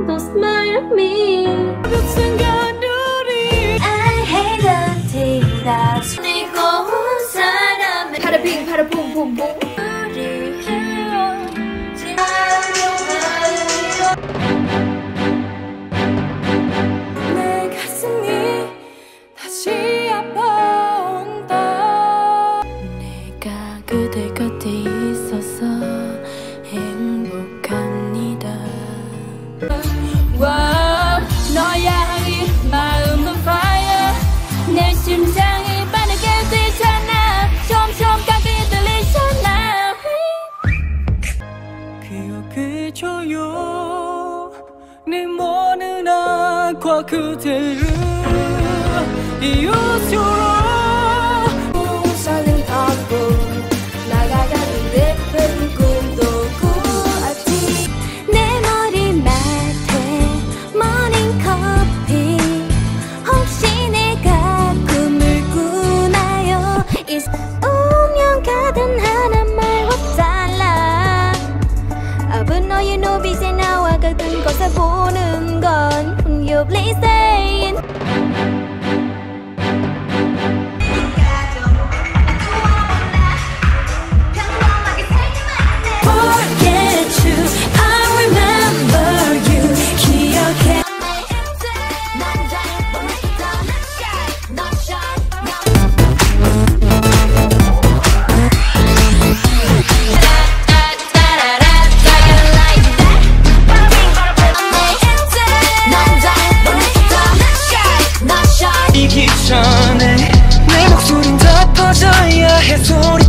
Don't smile at me. I hate the day that's 네 고운 사람의 파라핑 파라퐁퐁퐁 내 가슴이 다시 아파온다. 내가 그대 곁에 있어서 행복합니다. 너야 이 마음은 fire. 내 심장이 빠르게 뛰잖아. 점점 가까이 들리잖아. 기억해줘요 내 모든 악과 그대를 이웃으로 우산을 걷고 나가가는 예쁜 꿈도 꾸었지. 내 머리맡에 모닝커피. 혹시 내가 꿈을 꾸나요? 운명 가든 하는 말과 달라. But no you know 빛에 나와 같은 것을 보는 건 You please say it. Forget you, I remember you. 기억해. 이기 전에 내 목소린 더 퍼져야 해 소리.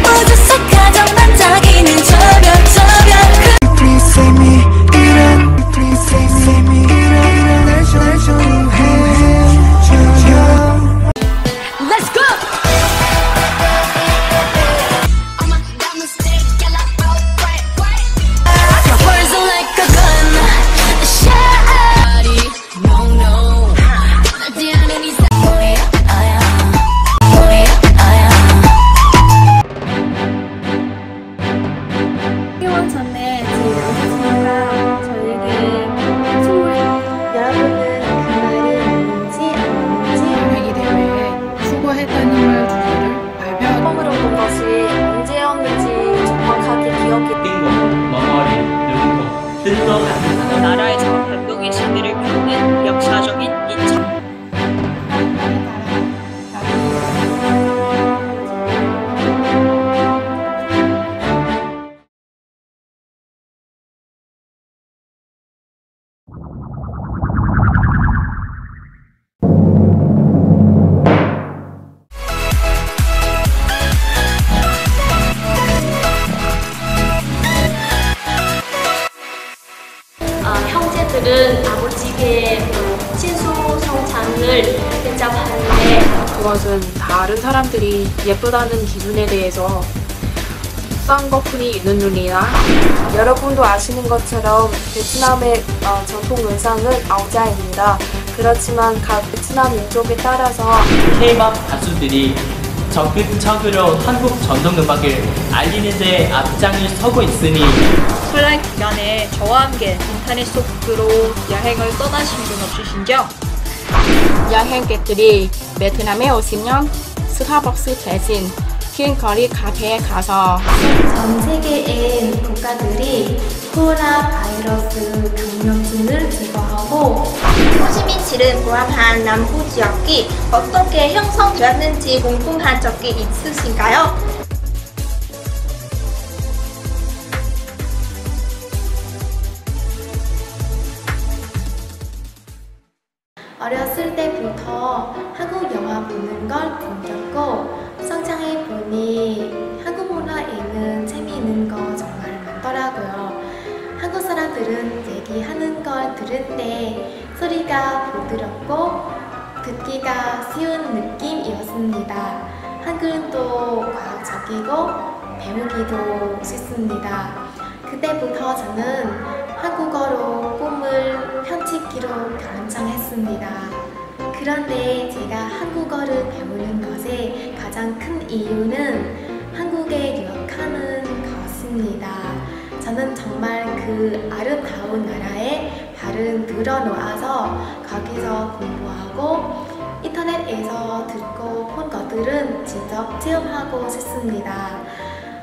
어디서 가장 반짝이는 저별 Please save me 이런 Please save me 이런 날 조용해줘요. Let's go! Your words are like a gun. Shot. No, no. 나지 않은 이상. 개월 전에 제 여자친구가 저에게 선물, 여러분은 그날이 뭔지 아는지 연예기 대회에 수고했다는 말 두 개를 발표. 처음으로 본 것이 언제였는지 정확하게 기억이 띵고, 멍어리, 능고, 뜻도 같은 단어. 나라에서 변동의 시대를 겪는 역사적인 2000. 형제들은 아버지의 친소성장을 대접하는데 그것은 다른 사람들이 예쁘다는 기준에 대해서 쌍꺼풀이 있는 눈이나 여러분도 아시는 것처럼 베트남의 전통 의상은 아오자입니다. 그렇지만 각 베트남 민족에 따라서 K-pop 가수들이 적극적으로 한국 전통 음악을 알리는 데 앞장을 서고 있으니 설날 기간에 저와 함께 인터넷 속으로 여행을 떠나신 분 없으신죠? 여행객들이 베트남에 오시면 스타벅스 대신 긴 거리 카페에 가서 전 세계의 국가들이 코로나 바이러스 감염증을 제거하고 호시민시를 포함한 남부 지역이 어떻게 형성되었는지 궁금한 적이 있으신가요? 어렸을 때부터 한국 영화 보는 걸 꿈꿨고 성장해 보니 한국 문화에는 재미있는 거 정말 많더라고요. 한국 사람들은 얘기하는 걸 들을 때 소리가 부드럽고 듣기가 쉬운 느낌이었습니다. 한글은 또 과학적이고 배우기도 쉽습니다. 그때부터 저는 한국어로 꿈을 편집기로 결정했습니다. 그런데 제가 한국어를 배우는 것에 가장 가장 큰 이유는 한국에 유학하는 것입니다. 저는 정말 그 아름다운 나라에 발을 들어놓아서 거기서 공부하고 인터넷에서 듣고 본 것들은 직접 체험하고 싶습니다.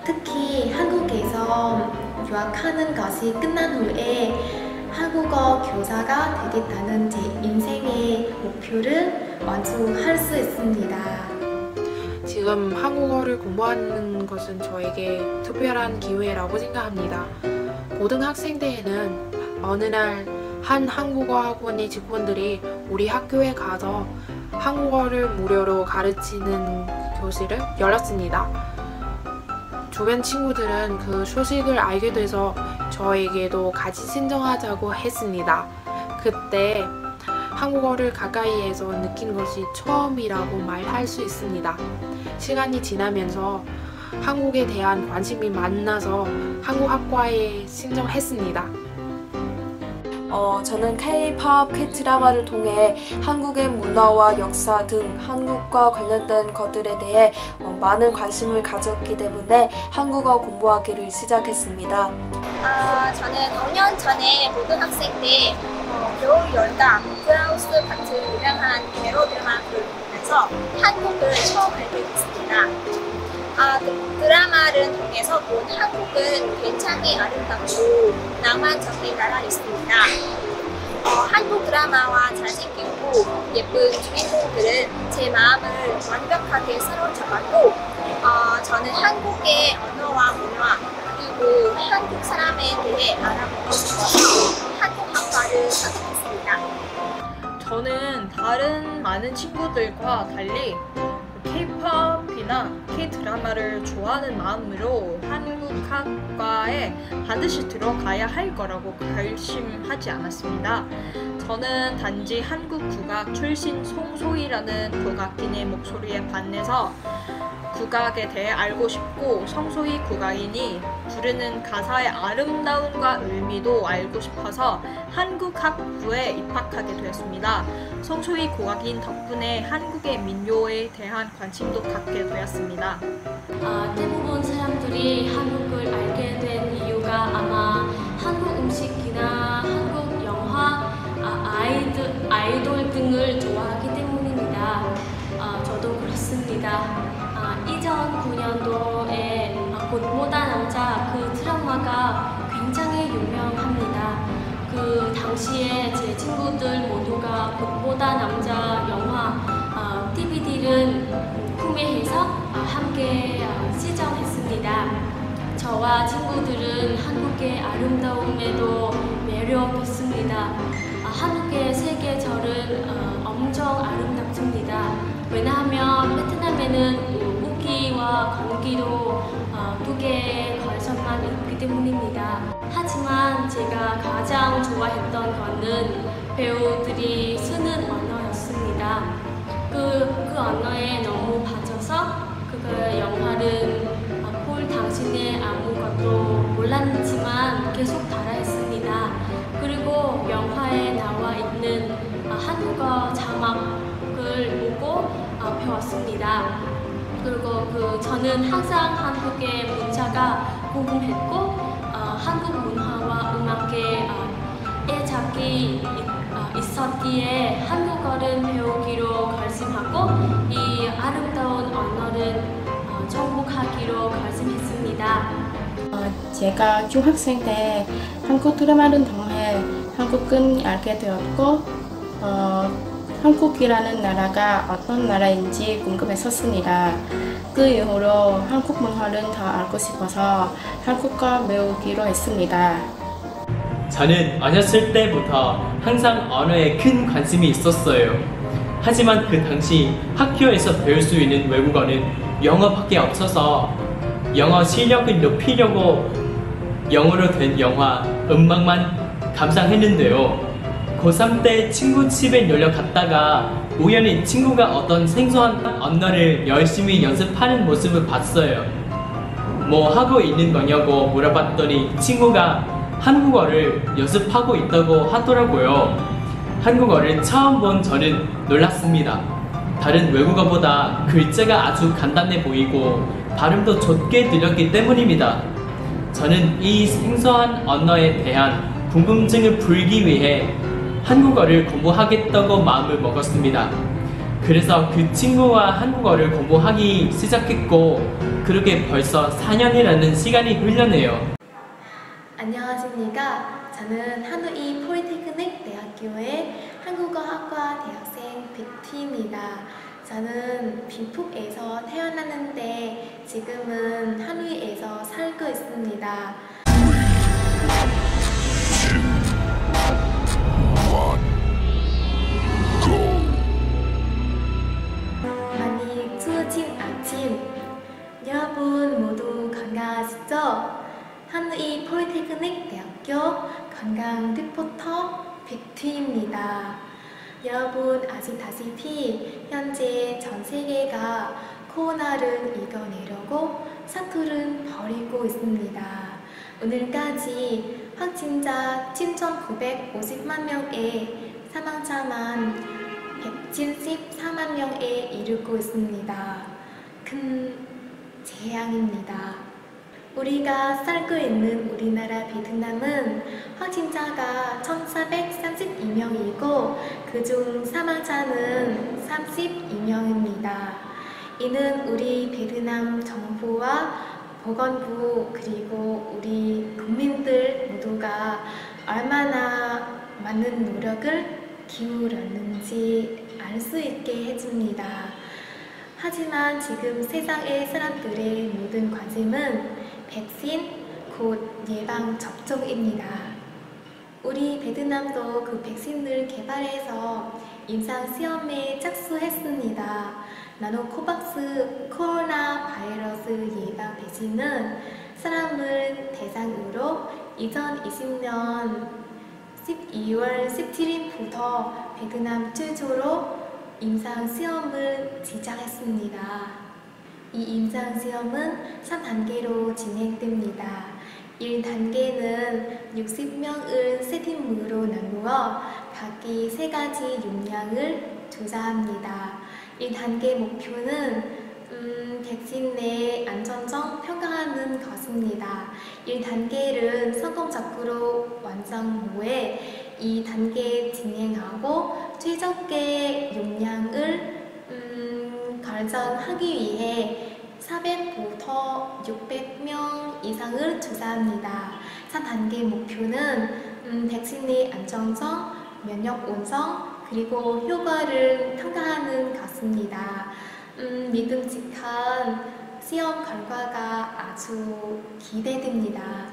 특히 한국에서 유학하는 것이 끝난 후에 한국어 교사가 되겠다는 제 인생의 목표를 완수할 수 있습니다. 지금 한국어를 공부하는 것은 저에게 특별한 기회라고 생각합니다. 고등학생 때에는 어느 날 한 한국어 학원의 직원들이 우리 학교에 가서 한국어를 무료로 가르치는 교실을 열었습니다. 주변 친구들은 그 소식을 알게 돼서 저에게도 같이 신청하자고 했습니다. 그때 한국어를 가까이에서 느낀 것이 처음이라고 말할 수 있습니다. 시간이 지나면서 한국에 대한 관심이 많아서 한국학과에 신청했습니다. 저는 K-pop, K-드라마를 통해 한국의 문화와 역사 등 한국과 관련된 것들에 대해 많은 관심을 가졌기 때문에 한국어 공부하기를 시작했습니다. 저는 5년 전에 고등학생 때 겨울 연가, 브라우스 같은 유명한 에로 드라마를 보면서 한국을 처음 알게 됐습니다. 드라마를 통해서 본 한국은 굉장히 아름답고 낭만적인 나라였습니다. 한국 드라마와 잘생기고 예쁜 주인공들은 제 마음을 완벽하게 사로잡았고 저는 한국의 언어와 문화 그리고 한국 사람에 대해 알아보고 싶어서 한국학과를 선택했습니다. 저는 다른 많은 친구들과 달리 K-팝이나 K-드라마를 좋아하는 마음으로 한국학과에 반드시 들어가야 할 거라고 결심하지 않았습니다. 저는 단지 한국 국악 출신 송소희라는 국악인의 목소리에 반해서 국악에 대해 알고 싶고 송소희 국악인이 부르는 가사의 아름다움과 의미도 알고 싶어서 한국학부에 입학하게 되었습니다. 송소희 국악인 덕분에 한국의 민요에 대한 관심도 갖게 되었습니다. 대부분 사람들이 한국을 알게 된 이유가 아마 한국 음식이나 한국 영화, 아이돌 등을 좋아하기 때문입니다. 저도 그렇습니다. 2009년도에 꽃보다 남자 그 드라마가 굉장히 유명합니다. 그 당시에 제 친구들 모두가 꽃보다 남자 영화 DVD를 구매해서 함께 시청했습니다. 저와 친구들은 한국의 아름다움에도 매료됐습니다. 한국의 세계절은 엄청 아름답습니다. 왜냐하면 베트남에는 우기와 건기도 두 개의 걸선만 있기 때문입니다. 하지만 제가 가장 좋아했던 것은 배우들이 쓰는 언어였습니다. 그 언어에 너무 빠져서 그 영화를 볼 당시에 아무것도 몰랐지만 계속 따라했습니다. 그리고 영화에 나와 있는 한국어 자막을 보고 배웠습니다. 그리고 저는 항상 한국의 문화가 궁금했고 한국 문화와 음악에 애착이 있었기에 한국어를 배우기로 결심하고 이 아름다운 언어를 정복하기로 결심했습니다. 제가 중학생 때 한국 드라마를 통해 한국을 알게 되었고 한국이라는 나라가 어떤 나라인지 궁금했었습니다. 그 이후로 한국 문화를 더 알고 싶어서 한국어 배우기로 했습니다. 저는 어렸을 때부터 항상 언어에 큰 관심이 있었어요. 하지만 그 당시 학교에서 배울 수 있는 외국어는 영어밖에 없어서 영어 실력을 높이려고 영어로 된 영화, 음악만 감상했는데요. 고3 때 친구 집에 놀러 갔다가 우연히 친구가 어떤 생소한 언어를 열심히 연습하는 모습을 봤어요. 뭐 하고 있는 거냐고 물어봤더니 친구가 한국어를 연습하고 있다고 하더라고요. 한국어를 처음 본 저는 놀랐습니다. 다른 외국어보다 글자가 아주 간단해 보이고 발음도 좋게 들렸기 때문입니다. 저는 이 생소한 언어에 대한 궁금증을 풀기 위해 한국어를 공부하겠다고 마음을 먹었습니다. 그래서 그 친구와 한국어를 공부하기 시작했고 그렇게 벌써 4년이라는 시간이 흘렀네요. 안녕하십니까. 저는 한우이 폴리테크닉 대학교의 한국어학과 대학생 백티입니다. 저는 빈푹에서 태어났는데 지금은 한우이에서 살고 있습니다. 많이 추워진 아침, 여러분 모두 건강하시죠? 한우이 폴리테크닉 대학교 관광 리포터 백티입니다. 여러분 아시다시피 현재 전 세계가 코로나를 이겨내려고 사투를 벌이고 있습니다. 오늘까지 확진자 7,950만 명에 사망자만 174만 명에 이르고 있습니다. 큰 재앙입니다. 우리가 살고 있는 우리나라 베트남은 확진자가 1,432명이고 그중 사망자는 32명입니다. 이는 우리 베트남 정부와 보건부 그리고 우리 국민들 모두가 얼마나 많은 노력을 기울였는지 알 수 있게 해줍니다. 하지만 지금 세상의 사람들의 모든 관심은 백신, 곧 예방 접종입니다. 우리 베트남도 그 백신을 개발해서 임상 시험에 착수했습니다. 나노코박스 코로나 바이러스 예방 백신은 사람을 대상으로 2020년 12월 17일부터 베트남 최초로 임상 시험을 시작했습니다. 이 임상 시험은 3단계로 진행됩니다. 1단계는 60명을 세 팀으로 나누어 각기 3가지 용량을 조사합니다. 1단계 목표는 백신의 안전성 평가하는 것입니다. 1단계를 성공적으로 완성 후에 2단계 진행하고 최적의 용량을 결정하기 위해 400부터 600명 이상을 조사합니다. 3단계 목표는 백신의 안전성, 면역 원성, 그리고 효과를 평가하는 것입니다. 믿음직한 시험 결과가 아주 기대됩니다.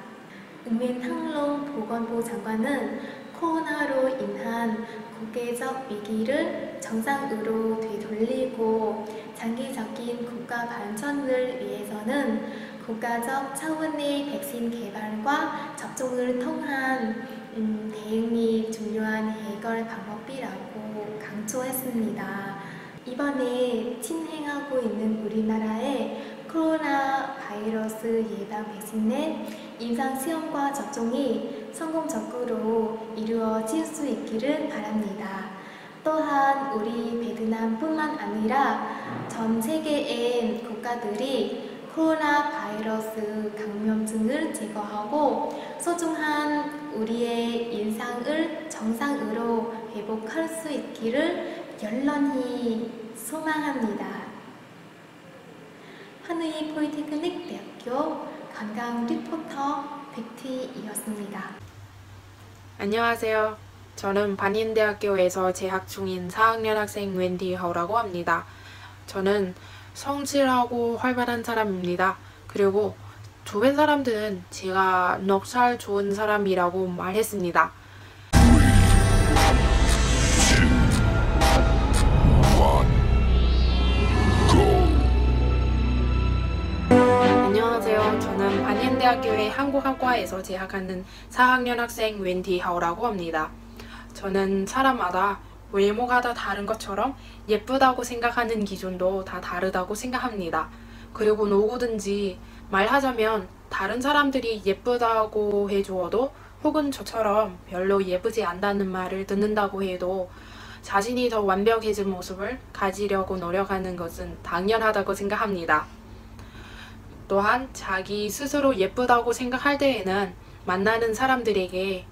은민항롱 보건부 장관은 코로나로 인한 국제적 위기를 정상으로 되돌리고 장기적인 국가 발전을 위해서는 국가적 차원의 백신 개발과 접종을 통한 대응이 중요한 해결 방법이라고 강조했습니다. 이번에 진행하고 있는 우리나라의 코로나 바이러스 예방 백신의 임상시험과 접종이 성공적으로 이루어질 수 있기를 바랍니다. 또한 우리 베트남뿐만 아니라 전 세계의 국가들이 코로나 바이러스 감염증을 제거하고 소중한 우리의 일상을 정상으로 회복할 수 있기를 열렬히 소망합니다. 한우이 폴리테크닉 대학교 관광 리포터 백티이었습니다. 안녕하세요. 저는 반인대학교에서 재학 중인 4학년 학생 웬디하우라고 합니다. 저는 성실하고 활발한 사람입니다. 그리고 주변 사람들은 제가 넉살 좋은 사람이라고 말했습니다. 안녕하세요. 저는 반인대학교의 한국학과에서 재학하는 4학년 학생 웬디하우라고 합니다. 저는 사람마다 외모가 다 다른 것처럼 예쁘다고 생각하는 기준도 다 다르다고 생각합니다. 그리고 누구든지 말하자면 다른 사람들이 예쁘다고 해주어도 혹은 저처럼 별로 예쁘지 않다는 말을 듣는다고 해도 자신이 더 완벽해진 모습을 가지려고 노력하는 것은 당연하다고 생각합니다. 또한 자기 스스로 예쁘다고 생각할 때에는 만나는 사람들에게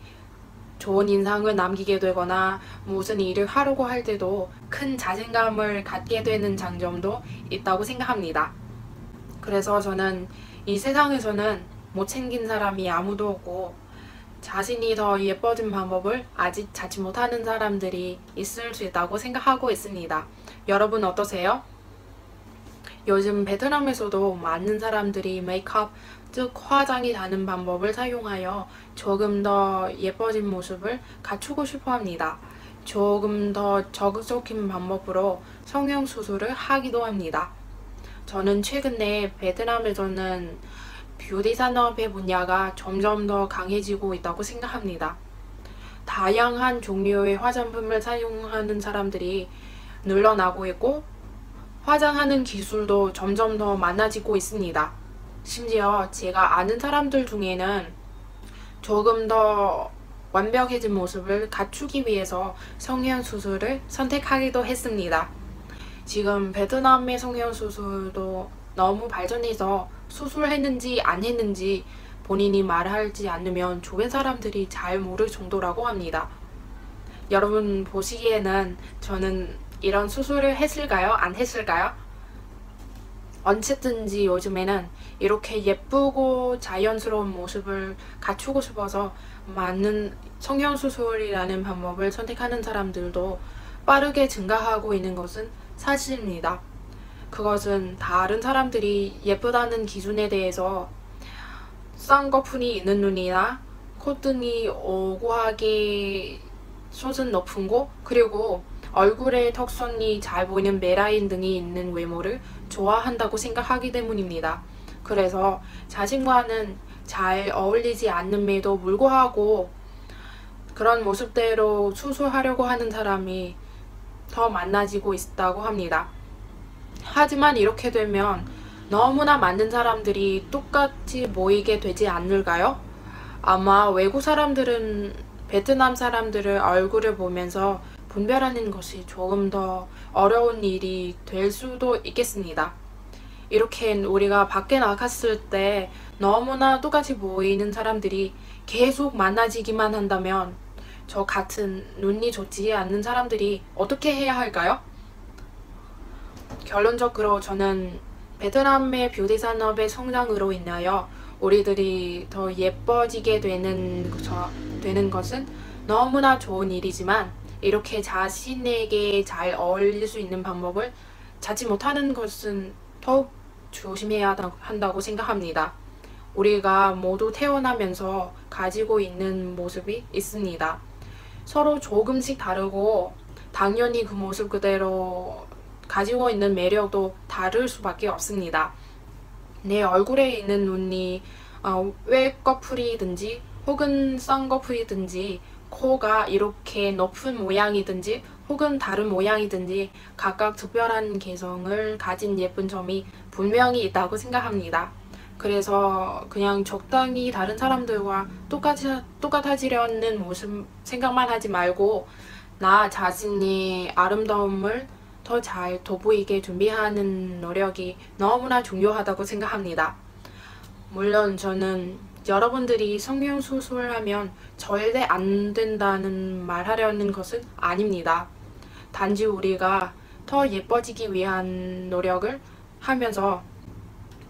좋은 인상을 남기게 되거나 무슨 일을 하려고 할 때도 큰 자신감을 갖게 되는 장점도 있다고 생각합니다. 그래서 저는 이 세상에서는 못생긴 사람이 아무도 없고 자신이 더 예뻐진 방법을 아직 찾지 못하는 사람들이 있을 수 있다고 생각하고 있습니다. 여러분 어떠세요? 요즘 베트남에서도 많은 사람들이 메이크업, 즉 화장이 다는 방법을 사용하여 조금 더 예뻐진 모습을 갖추고 싶어 합니다. 조금 더 적극적인 방법으로 성형수술을 하기도 합니다. 저는 최근에 베트남에서는 뷰티 산업의 분야가 점점 더 강해지고 있다고 생각합니다. 다양한 종류의 화장품을 사용하는 사람들이 늘어나고 있고 화장하는 기술도 점점 더 많아지고 있습니다. 심지어 제가 아는 사람들 중에는 조금 더 완벽해진 모습을 갖추기 위해서 성형수술을 선택하기도 했습니다. 지금 베트남의 성형수술도 너무 발전해서 수술했는지 안 했는지 본인이 말하지 않으면 주변 사람들이 잘 모를 정도라고 합니다. 여러분 보시기에는 저는 이런 수술을 했을까요? 안 했을까요? 언제든지 요즘에는 이렇게 예쁘고 자연스러운 모습을 갖추고 싶어서 많은 성형수술이라는 방법을 선택하는 사람들도 빠르게 증가하고 있는 것은 사실입니다. 그것은 다른 사람들이 예쁘다는 기준에 대해서 쌍꺼풀이 있는 눈이나 콧등이 오고하게 솟은 높은 곳, 그리고 얼굴에 턱선이 잘 보이는 메라인 등이 있는 외모를 좋아한다고 생각하기 때문입니다. 그래서 자신과는 잘 어울리지 않음에도 불구하고 그런 모습대로 수술하려고 하는 사람이 더 많아지고 있다고 합니다. 하지만 이렇게 되면 너무나 많은 사람들이 똑같이 모이게 되지 않을까요? 아마 외국 사람들은 베트남 사람들의 얼굴을 보면서 분별하는 것이 조금 더 어려운 일이 될 수도 있겠습니다. 이렇게 우리가 밖에 나갔을 때 너무나 똑같이 보이는 사람들이 계속 만나지기만 한다면 저 같은 눈이 좋지 않는 사람들이 어떻게 해야 할까요? 결론적으로 저는 베트남의 뷰티 산업의 성장으로 인하여 우리들이 더 예뻐지게 되는 것은 너무나 좋은 일이지만 이렇게 자신에게 잘 어울릴 수 있는 방법을 찾지 못하는 것은 더욱 조심해야 한다고 생각합니다. 우리가 모두 태어나면서 가지고 있는 모습이 있습니다. 서로 조금씩 다르고 당연히 그 모습 그대로 가지고 있는 매력도 다를 수밖에 없습니다. 내 얼굴에 있는 눈이 외꺼풀이든지 혹은 쌍꺼풀이든지 코가 이렇게 높은 모양이든지 혹은 다른 모양이든지 각각 특별한 개성을 가진 예쁜 점이 분명히 있다고 생각합니다. 그래서 그냥 적당히 다른 사람들과 똑같아지려는 모습 생각만 하지 말고 나 자신의 아름다움을 더 잘 돋보이게 준비하는 노력이 너무나 중요하다고 생각합니다. 물론 저는 여러분들이 성형수술하면 절대 안 된다는 말하려는 것은 아닙니다. 단지 우리가 더 예뻐지기 위한 노력을 하면서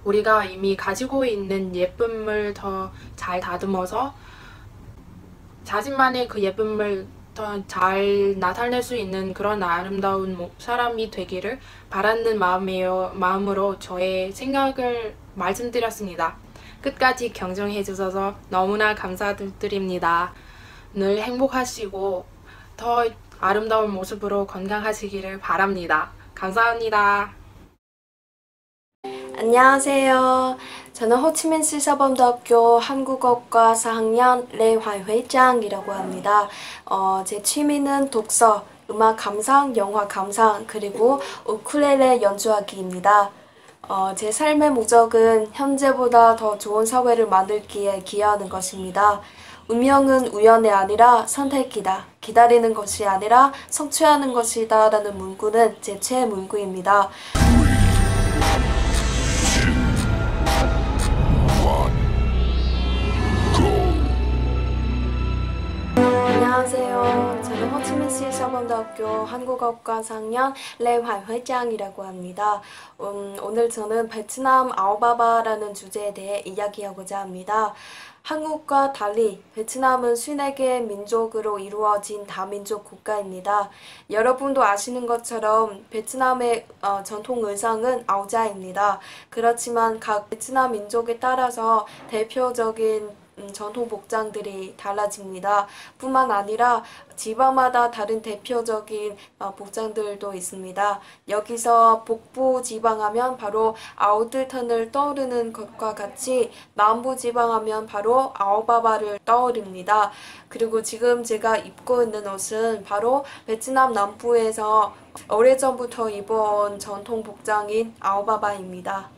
우리가 이미 가지고 있는 예쁨을 더 잘 다듬어서 자신만의 그 예쁨을 더 잘 나타낼 수 있는 그런 아름다운 사람이 되기를 바라는 마음으로 저의 생각을 말씀드렸습니다. 끝까지 경청해 주셔서 너무나 감사드립니다. 늘 행복하시고 더 아름다운 모습으로 건강하시기를 바랍니다. 감사합니다. 안녕하세요. 저는 호치민시 사범대학교 한국어과 4학년 레환회장이라고 합니다. 제 취미는 독서, 음악 감상, 영화 감상, 그리고 우쿨렐레 연주하기입니다. 제 삶의 목적은 현재보다 더 좋은 사회를 만들기에 기여하는 것입니다. 운명은 우연이 아니라 선택이다. 기다리는 것이 아니라 성취하는 것이다 라는 문구는 제 최애 문구입니다. 안녕하세요. 저는 호치민시 서범대학교 한국어과 4학년 레환회장이라고 합니다. 오늘 저는 베트남 아오바바라는 주제에 대해 이야기하고자 합니다. 한국과 달리 베트남은 54개의 민족으로 이루어진 다민족 국가입니다. 여러분도 아시는 것처럼 베트남의 전통 의상은 아오자입니다. 그렇지만 각 베트남 민족에 따라서 대표적인 전통 복장들이 달라집니다. 뿐만 아니라 지방마다 다른 대표적인 복장들도 있습니다. 여기서 북부 지방하면 바로 아오들턴을 떠오르는 것과 같이 남부 지방하면 바로 아오바바를 떠오릅니다. 그리고 지금 제가 입고 있는 옷은 바로 베트남 남부에서 오래전부터 입어온 전통 복장인 아오바바입니다.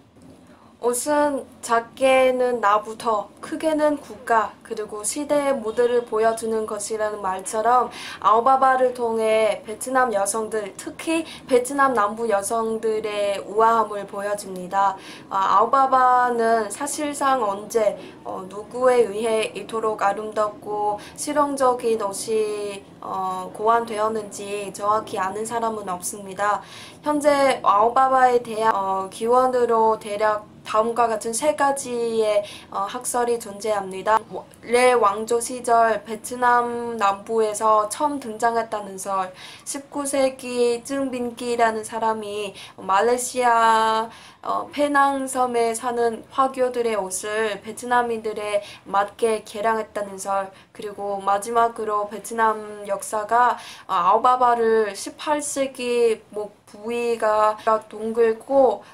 옷은 작게는 나부터 크게는 국가 그리고 시대의 무드를 보여주는 것이라는 말처럼 아오바바를 통해 베트남 여성들, 특히 베트남 남부 여성들의 우아함을 보여줍니다. 아오바바는 사실상 언제 누구에 의해 이토록 아름답고 실용적인 옷이 고안되었는지 정확히 아는 사람은 없습니다. 현재 아오바바에 대한 기원으로 대략 다음과 같은 3가지의 학설이 존재합니다. 레 왕조 시절 베트남 남부에서 처음 등장했다는 설, 19세기 증빈기라는 사람이 말레이시아 페낭섬에 사는 화교들의 옷을 베트남인들에 맞게 개량했다는 설, 그리고 마지막으로 베트남 역사가 아오바바를 18세기 목 부위가 동글고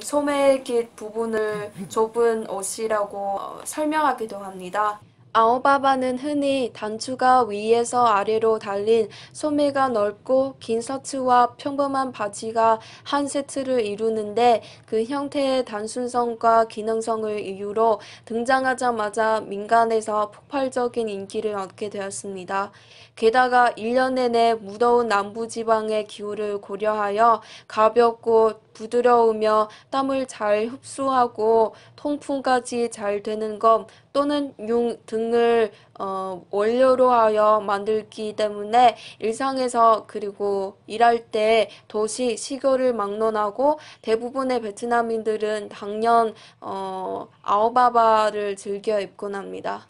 소매 길 부분을 좁은 옷이라고 설명하기도 합니다. 아오바바는 흔히 단추가 위에서 아래로 달린 소매가 넓고 긴 셔츠와 평범한 바지가 한 세트를 이루는데 그 형태의 단순성과 기능성을 이유로 등장하자마자 민간에서 폭발적인 인기를 얻게 되었습니다. 게다가 1년 내내 무더운 남부지방의 기후를 고려하여 가볍고 부드러우며 땀을 잘 흡수하고 통풍까지 잘 되는 것 또는 융 등을 원료로 하여 만들기 때문에 일상에서 그리고 일할 때 도시, 시골을 막론하고 대부분의 베트남인들은 당연 아오바바를 즐겨 입곤 합니다.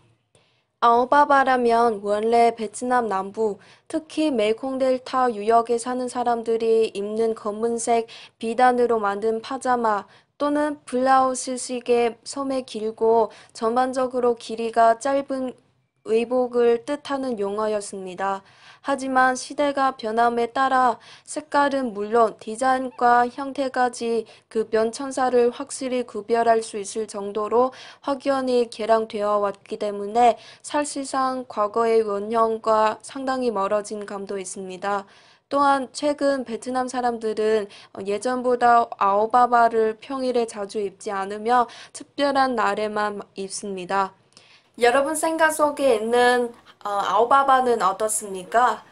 아오바바라면 원래 베트남 남부, 특히 메콩델타 유역에 사는 사람들이 입는 검은색 비단으로 만든 파자마 또는 블라우스식의 소매 길고 전반적으로 길이가 짧은 의복을 뜻하는 용어였습니다. 하지만 시대가 변함에 따라 색깔은 물론 디자인과 형태까지 그 변천사를 확실히 구별할 수 있을 정도로 확연히 개량되어 왔기 때문에 사실상 과거의 원형과 상당히 멀어진 감도 있습니다. 또한 최근 베트남 사람들은 예전보다 아오바바를 평일에 자주 입지 않으며 특별한 날에만 입습니다. 여러분 생각 속에 있는 아오바바는 어떻습니까?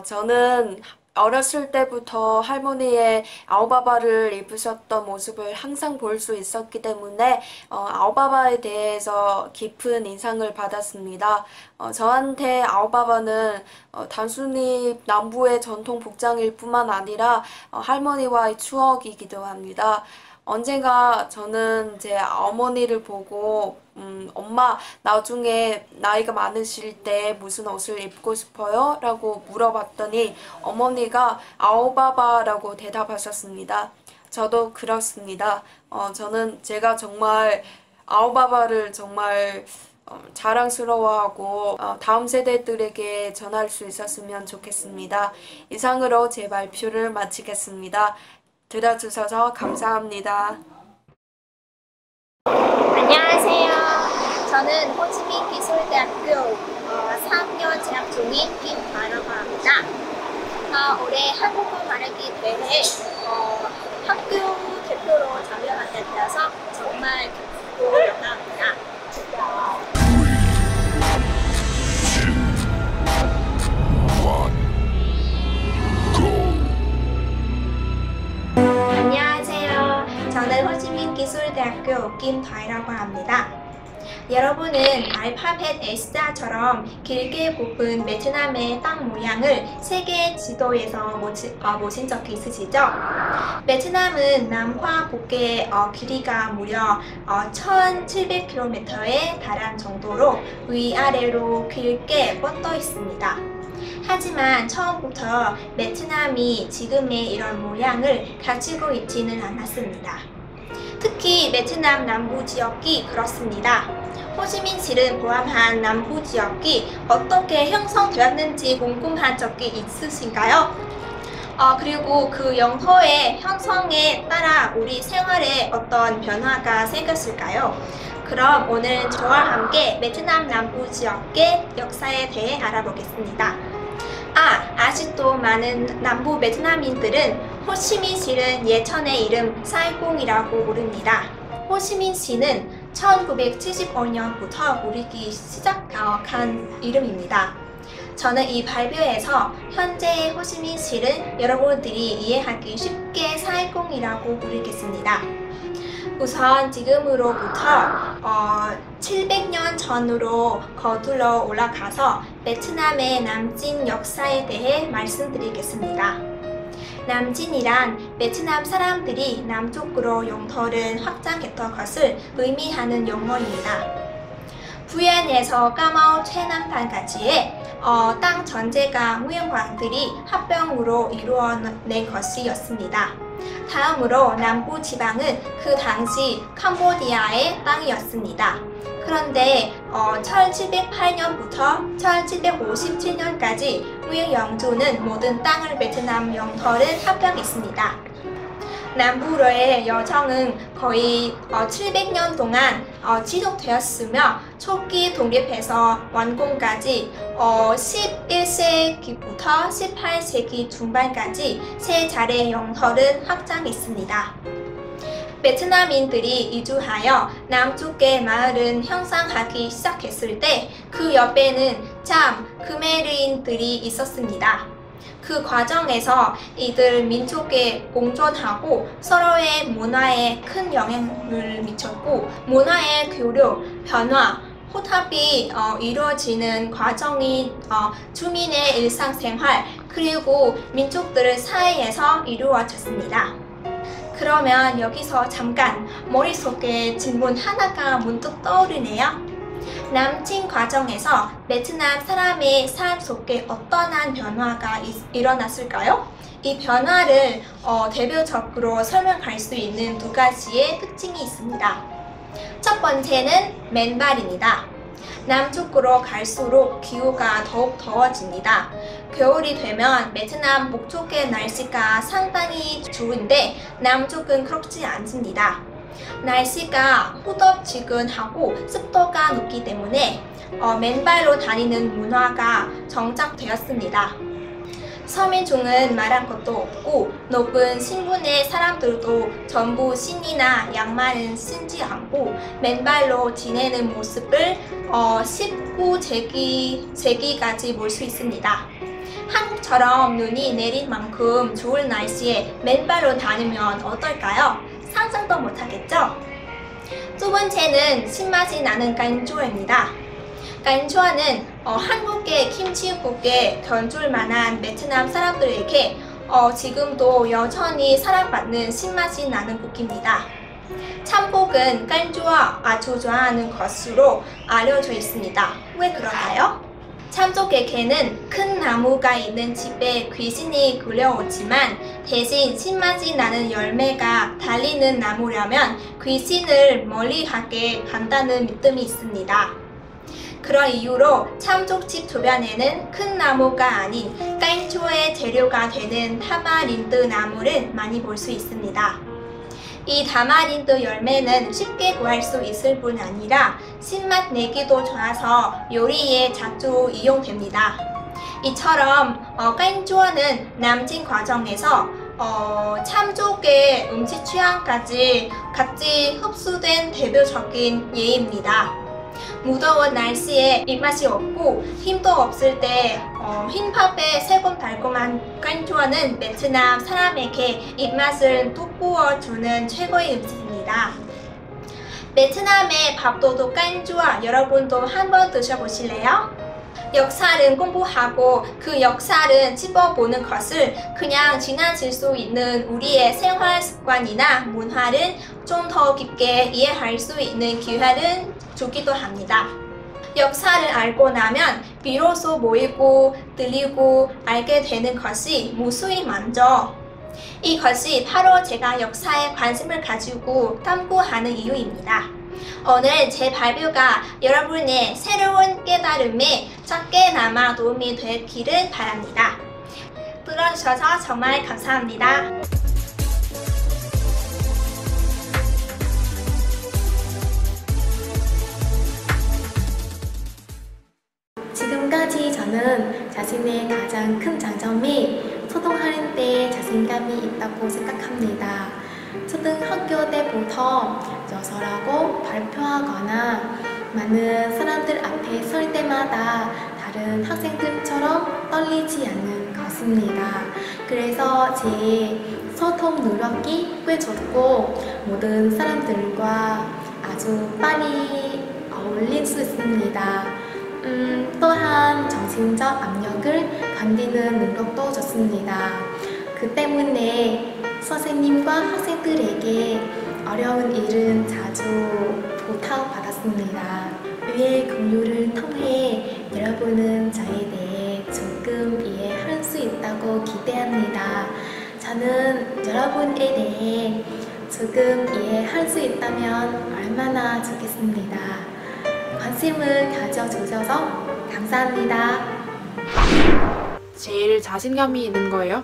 저는 어렸을 때부터 할머니의 아오바바를 입으셨던 모습을 항상 볼 수 있었기 때문에 아오바바에 대해서 깊은 인상을 받았습니다. 저한테 아오바바는 단순히 남부의 전통 복장일 뿐만 아니라 할머니와의 추억이기도 합니다. 언젠가 저는 제 어머니를 보고 엄마 나중에 나이가 많으실 때 무슨 옷을 입고 싶어요? 라고 물어봤더니 어머니가 아오바바라고 대답하셨습니다. 저도 그렇습니다. 저는 제가 정말 아오바바를 정말 자랑스러워하고 다음 세대들에게 전할 수 있었으면 좋겠습니다. 이상으로 제 발표를 마치겠습니다. 들어주셔서 감사합니다. 안녕하세요. 저는 호치민 기술대학교 3학년 재학 중인 김바라고 합니다. 올해 한국어 말하기 대회 학교 대표로 참여하게 되어서 정말 기쁘고 영광입니다. 호치민기술대학교 김다희라고 합니다. 여러분은 알파벳 S자처럼 길게 굽은 베트남의 땅 모양을 세계 지도에서 보신 적이 있으시죠? 베트남은 남과 북의 길이가 무려 1700km에 달한 정도로 위아래로 길게 뻗어 있습니다. 하지만 처음부터 베트남이 지금의 이런 모양을 가지고 있지는 않았습니다. 특히 베트남 남부 지역이 그렇습니다. 호치민시를 포함한 남부 지역이 어떻게 형성되었는지 궁금한 적이 있으신가요? 그리고 그 영토의 형성에 따라 우리 생활에 어떤 변화가 생겼을까요? 그럼 오늘 저와 함께 베트남 남부 지역의 역사에 대해 알아보겠습니다. 아직도 많은 남부 베트남인들은 호치민시를 예천의 이름 사이공이라고 부릅니다. 호치민시는 1975년부터 부르기 시작한 이름입니다. 저는 이 발표에서 현재의 호치민시를 여러분들이 이해하기 쉽게 사이공이라고 부르겠습니다. 우선 지금으로부터 700년 전으로 거슬러 올라가서 베트남의 남진 역사에 대해 말씀드리겠습니다. 남진이란 베트남 사람들이 남쪽으로 영토를 확장했던 것을 의미하는 용어입니다. 부엔에서 까마오 최남단까지의 땅 전체가 무역왕들이 합병으로 이루어낸 것이었습니다. 다음으로 남부 지방은 그 당시 캄보디아의 땅이었습니다. 그런데 1708년부터 1757년까지 무역영주는 모든 땅을 베트남 영토를 합병했습니다. 남부로의 여정은 거의 700년 동안 지속되었으며 초기 독립에서 완공까지 11세기부터 18세기 중반까지 세 차례 영토를 확장했습니다. 베트남인들이 이주하여 남쪽의 마을을 형성하기 시작했을 때 그 옆에는 참 크메르인들이 있었습니다. 그 과정에서 이들 민족에 공존하고 서로의 문화에 큰 영향을 미쳤고 문화의 교류, 변화, 혼합이 이루어지는 과정이 주민의 일상생활 그리고 민족들 사이에서 이루어졌습니다. 그러면 여기서 잠깐 머릿속에 질문 하나가 문득 떠오르네요. 남진 과정에서 베트남 사람의 삶 속에 어떠한 변화가 일어났을까요? 이 변화를 대표적으로 설명할 수 있는 두 가지의 특징이 있습니다. 첫 번째는 맨발입니다. 남쪽으로 갈수록 기후가 더욱 더워집니다. 겨울이 되면 베트남 북쪽의 날씨가 상당히 추운데 남쪽은 그렇지 않습니다. 날씨가 후덥지근하고 습도가 높기 때문에 맨발로 다니는 문화가 정착되었습니다. 서민중은 말할 것도 없고 높은 신분의 사람들도 전부 신이나 양말은 신지 않고 맨발로 지내는 모습을 19세기까지 볼 수 있습니다. 한국처럼 눈이 내릴 만큼 좋은 날씨에 맨발로 다니면 어떨까요? 상상도 못하겠죠? 두 번째는 신맛이 나는 깐초입니다. 깐초는 한국의 김치국에 견줄 만한 베트남 사람들에게 지금도 여전히 사랑받는 신맛이 나는 국입니다. 참복은 깐초와 아주 좋아하는 것으로 알려져 있습니다. 왜 그럴까요? 참족에게는 큰 나무가 있는 집에 귀신이 끌려오지만 대신 신맛이 나는 열매가 달리는 나무라면 귀신을 멀리하게 한다는 믿음이 있습니다. 그런 이유로 참족집 주변에는 큰 나무가 아닌 깐초의 재료가 되는 타마린드 나무를 많이 볼 수 있습니다. 이 타마린드 열매는 쉽게 구할 수 있을 뿐 아니라 신맛 내기도 좋아서 요리에 자주 이용됩니다. 이처럼 깐초는 남진 과정에서 참족의 음식 취향까지 같이 흡수된 대표적인 예입니다. 무더운 날씨에 입맛이 없고 힘도 없을 때 흰밥에 새콤달콤한 깐초는 베트남 사람에게 입맛을 돋구어주는 최고의 음식입니다. 베트남의 밥도둑 깐주와 여러분도 한번 드셔보실래요? 역사를 공부하고 그 역사를 짚어보는 것을 그냥 지나칠 수 있는 우리의 생활 습관이나 문화를 좀 더 깊게 이해할 수 있는 기회를 주기도 합니다. 역사를 알고 나면 비로소 보이고 들리고 알게 되는 것이 무수히 많죠. 이것이 바로 제가 역사에 관심을 가지고 탐구하는 이유입니다. 오늘 제 발표가 여러분의 새로운 깨달음에 작게나마 도움이 되기를 바랍니다. 들어주셔서 정말 감사합니다. 지금까지 저는 자신의 가장 큰 장점이 소통하는 데 자신감이 있다고 생각합니다. 초등학교 때부터 저서라고 발표하거나 많은 사람들 앞에 설 때마다 다른 학생들처럼 떨리지 않는 것입니다. 그래서 제 소통 능력이 꽤 좋고 모든 사람들과 아주 빨리 어울릴 수 있습니다. 또한 정신적 압력을 견디는 능력도 좋습니다. 그 때문에 선생님과 학생들에게 어려운 일은 자주 부탁받았습니다. 위의 공유를 통해 여러분은 저에 대해 조금 이해할 수 있다고 기대합니다. 저는 여러분에 대해 조금 이해할 수 있다면 얼마나 좋겠습니다. 관심을 가져주셔서 감사합니다. 제일 자신감이 있는 거예요?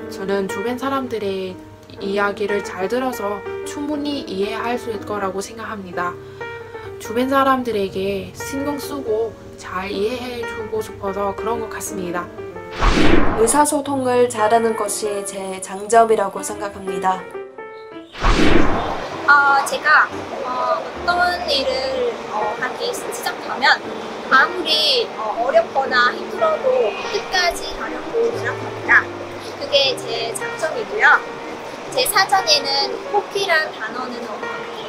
저는 주변 사람들의 이야기를 잘 들어서 충분히 이해할 수 있을 거라고 생각합니다. 주변 사람들에게 신경 쓰고 잘 이해해 주고 싶어서 그런 것 같습니다. 의사소통을 잘하는 것이 제 장점이라고 생각합니다. 제가 어떤 일을 하기 시작하면 아무리 어렵거나 힘들어도 끝까지 하려고 노력합니다. 그게 제 장점이고요. 제 사전에는 포기란 단어는 없거든요.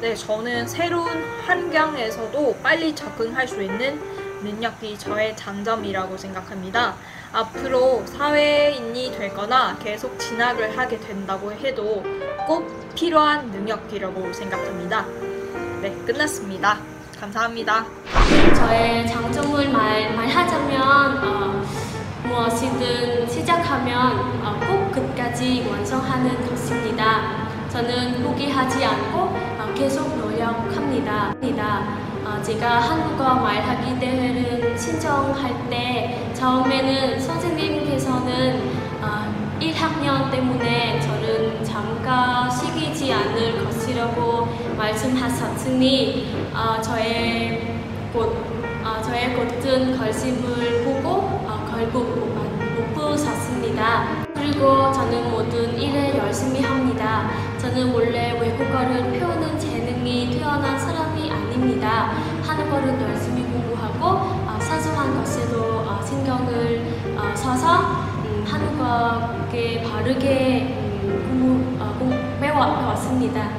네, 저는 새로운 환경에서도 빨리 적응할 수 있는 능력이 저의 장점이라고 생각합니다. 앞으로 사회인이 되거나 계속 진학을 하게 된다고 해도 꼭 필요한 능력이라고 생각합니다. 네, 끝났습니다. 감사합니다. 저의 장점을 말하자면 무엇이든 시작하면 꼭 끝까지 완성하는 것입니다. 저는 포기하지 않고 계속 노력합니다. 제가 한국어 말하기 대회를 신청할 때 처음에는 선생님께서는 1학년 때문에 저를 잠깐 시키지 않을 것이라고 말씀하셨으니 저의 곧은 관심을 보고 결국 못 부셨습니다. 그리고 저는 모든 일에 열심히 합니다. 저는 원래 외국어를 배우는 재능이 뛰어난 사람이 아닙니다. 한국어를 열심히 공부하고 사소한 것에도 신경을 써서 한국어에 바르게 배워왔습니다.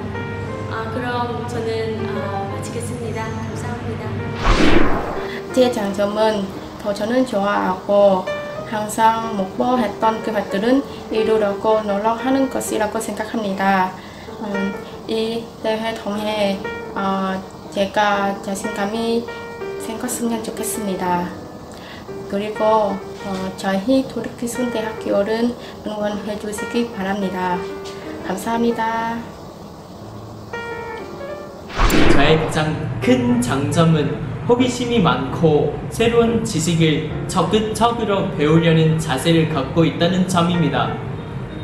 그럼 저는 마치겠습니다. 감사합니다. 제 장점은 더 저는 좋아하고 항상 목표했던 계획들은 이루려고 노력하는 것이라고 생각합니다. 이 대회 통해 제가 자신감이 생겼으면 좋겠습니다. 그리고 저희 도립기술대학교를 응원해 주시기 바랍니다. 감사합니다. 저의 가장 큰 장점은 호기심이 많고 새로운 지식을 적극적으로 배우려는 자세를 갖고 있다는 점입니다.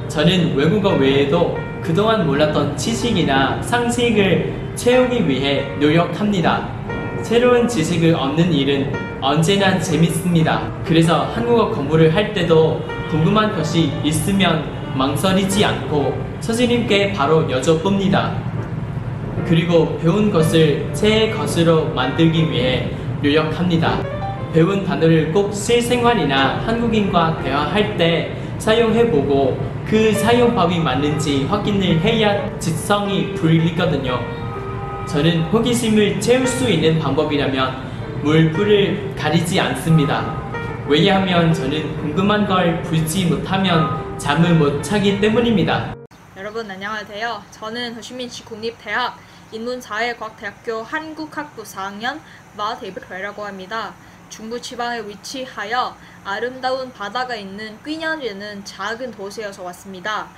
저는 외국어 외에도 그동안 몰랐던 지식이나 상식을 채우기 위해 노력합니다. 새로운 지식을 얻는 일은 언제나 재밌습니다. 그래서 한국어 공부를 할 때도 궁금한 것이 있으면 망설이지 않고 선생님께 바로 여쭤봅니다. 그리고 배운 것을 제 것으로 만들기 위해 노력합니다. 배운 단어를 꼭 실생활이나 한국인과 대화할 때 사용해보고 그 그 사용법이 맞는지 확인을 해야 직성이 풀리거든요. 저는 호기심을 채울 수 있는 방법이라면 물불을 가리지 않습니다. 왜냐하면 저는 궁금한 걸 풀지 못하면 잠을 못 자기 때문입니다. 여러분 안녕하세요. 저는 호시민시 국립대학 인문사회과학대학교 한국학부 4학년 마대입이라고 합니다. 중부지방에 위치하여 아름다운 바다가 있는 뀌년이라는 작은 도시에서 왔습니다.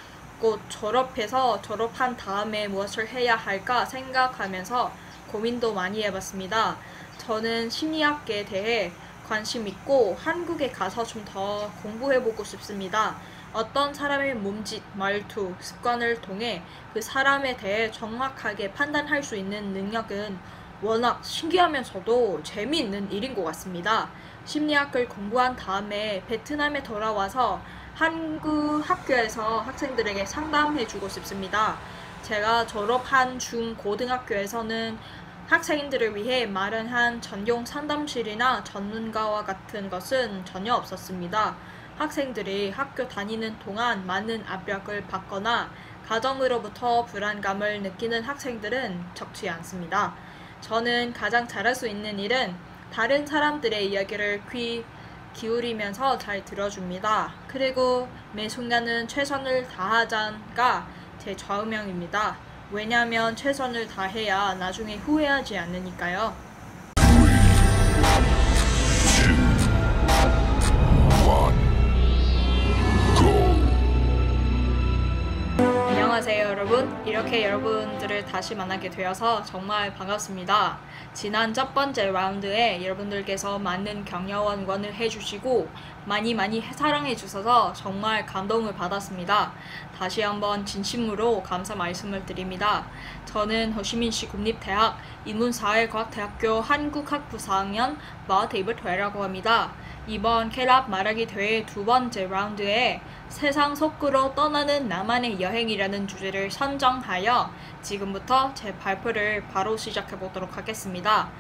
곧 졸업한 다음에 무엇을 해야 할까 생각하면서 고민도 많이 해봤습니다. 저는 심리학에 대해 관심 있고 한국에 가서 좀 더 공부해보고 싶습니다. 어떤 사람의 몸짓, 말투, 습관을 통해 그 사람에 대해 정확하게 판단할 수 있는 능력은 워낙 신기하면서도 재미있는 일인 것 같습니다. 심리학을 공부한 다음에 베트남에 돌아와서 한국 학교에서 학생들에게 상담해주고 싶습니다. 제가 졸업한 중고등학교에서는 학생들을 위해 마련한 전용 상담실이나 전문가와 같은 것은 전혀 없었습니다. 학생들이 학교 다니는 동안 많은 압력을 받거나 가정으로부터 불안감을 느끼는 학생들은 적지 않습니다. 저는 가장 잘할 수 있는 일은 다른 사람들의 이야기를 귀 기울이면서 잘 들어줍니다. 그리고 매 순간은 최선을 다하자가 제 좌우명입니다. 왜냐하면 최선을 다해야 나중에 후회하지 않으니까요. 안녕하세요 여러분. 이렇게 여러분들을 다시 만나게 되어서 정말 반갑습니다. 지난 첫 번째 라운드에 여러분들께서 많은 격려 원gon을 해주시고 많이 사랑해 주셔서 정말 감동을 받았습니다. 다시 한번 진심으로 감사 말씀을 드립니다. 저는 호시민시 국립대학 인문사회과학대학교 한국학부 4학년 마대입이라고 합니다. 이번 K-팝 말하기 대회 두 번째 라운드에 세상 속으로 떠나는 나만의 여행이라는 주제를 선정하여 지금부터 제 발표를 바로 시작해 보도록 하겠습니다.